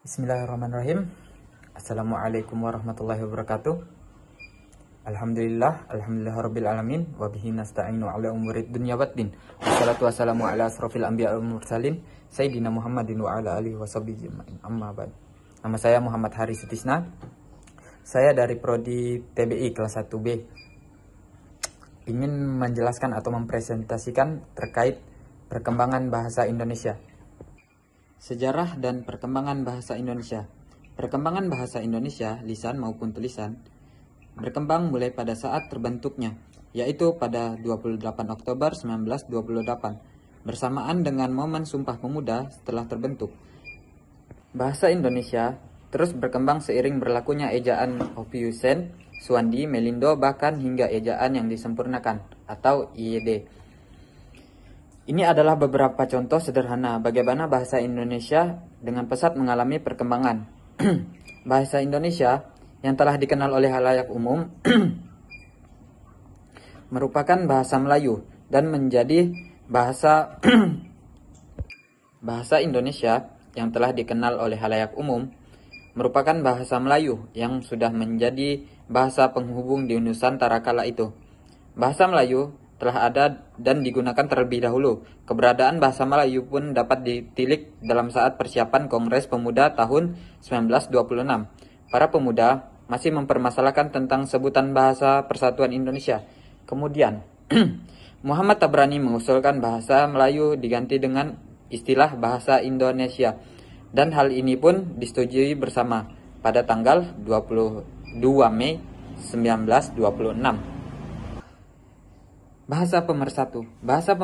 Bismillahirrahmanirrahim. Assalamualaikum warahmatullahi wabarakatuh. Alhamdulillah rabbil alamin wa bihi nasta'inu ala umurid dunya waddin. Wassalatu wassalamu ala asrofil anbiya wal mursalin sayyidina Muhammadin wa ala alihi washabihi ajmain. Amma ba'd. Nama saya Muhammad Haris Sutisna. Saya dari prodi TBI kelas 1B. Ingin menjelaskan atau mempresentasikan terkait perkembangan bahasa Indonesia. Sejarah dan perkembangan bahasa Indonesia. Perkembangan bahasa Indonesia, lisan maupun tulisan, berkembang mulai pada saat terbentuknya, yaitu pada 28 Oktober 1928, bersamaan dengan momen Sumpah Pemuda setelah terbentuk. Bahasa Indonesia terus berkembang seiring berlakunya ejaan Hopiusen, Suwandi, Melindo, bahkan hingga ejaan yang disempurnakan atau IYD. Ini adalah beberapa contoh sederhana bagaimana bahasa Indonesia dengan pesat mengalami perkembangan. Bahasa Indonesia yang telah dikenal oleh halayak umum merupakan bahasa Melayu dan menjadi bahasa bahasa Indonesia yang telah dikenal oleh halayak umum merupakan bahasa Melayu yang sudah menjadi bahasa penghubung di Nusantara kala itu. Bahasa Melayu telah ada dan digunakan terlebih dahulu. Keberadaan bahasa Melayu pun dapat ditilik dalam saat persiapan Kongres Pemuda tahun 1926. Para pemuda masih mempermasalahkan tentang sebutan bahasa Persatuan Indonesia. Kemudian, Muhammad Tabrani mengusulkan bahasa Melayu diganti dengan istilah bahasa Indonesia. Dan hal ini pun disetujui bersama pada tanggal 22 Mei 1926. Bahasa pemersatu. Bahasa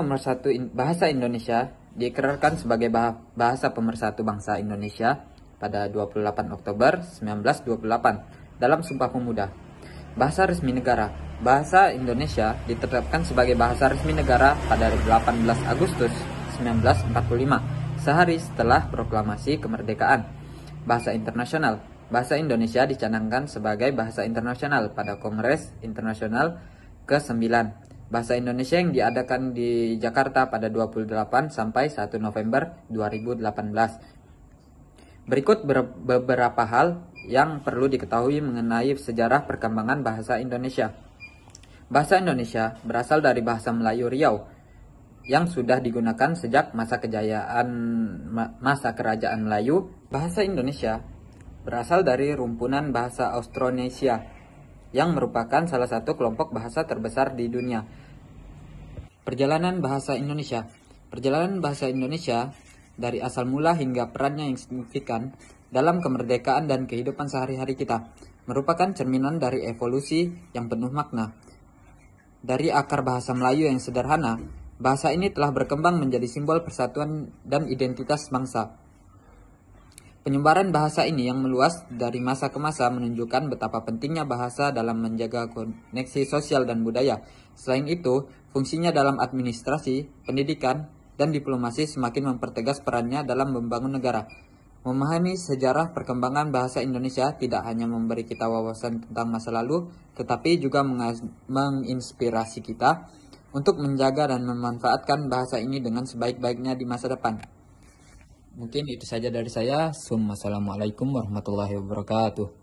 Indonesia diikrarkan sebagai bahasa pemersatu bangsa Indonesia pada 28 Oktober 1928 dalam Sumpah Pemuda. Bahasa resmi negara. Bahasa Indonesia ditetapkan sebagai bahasa resmi negara pada 18 Agustus 1945, sehari setelah proklamasi kemerdekaan. Bahasa internasional. Bahasa Indonesia dicanangkan sebagai bahasa internasional pada Kongres Internasional ke-9. Bahasa Indonesia yang diadakan di Jakarta pada 28 sampai 1 November 2018. Berikut beberapa hal yang perlu diketahui mengenai sejarah perkembangan bahasa Indonesia. Bahasa Indonesia berasal dari bahasa Melayu Riau yang sudah digunakan sejak masa kerajaan Melayu. Bahasa Indonesia berasal dari rumpunan bahasa Austronesia yang merupakan salah satu kelompok bahasa terbesar di dunia. Perjalanan bahasa Indonesia. Perjalanan bahasa Indonesia dari asal mula hingga perannya yang signifikan dalam kemerdekaan dan kehidupan sehari-hari kita merupakan cerminan dari evolusi yang penuh makna. Dari akar bahasa Melayu yang sederhana, bahasa ini telah berkembang menjadi simbol persatuan dan identitas bangsa. Penyebaran bahasa ini yang meluas dari masa ke masa menunjukkan betapa pentingnya bahasa dalam menjaga koneksi sosial dan budaya. Selain itu, fungsinya dalam administrasi, pendidikan, dan diplomasi semakin mempertegas perannya dalam membangun negara. Memahami sejarah perkembangan bahasa Indonesia tidak hanya memberi kita wawasan tentang masa lalu, tetapi juga menginspirasi kita untuk menjaga dan memanfaatkan bahasa ini dengan sebaik-baiknya di masa depan. Mungkin itu saja dari saya. Assalamualaikum warahmatullahi wabarakatuh.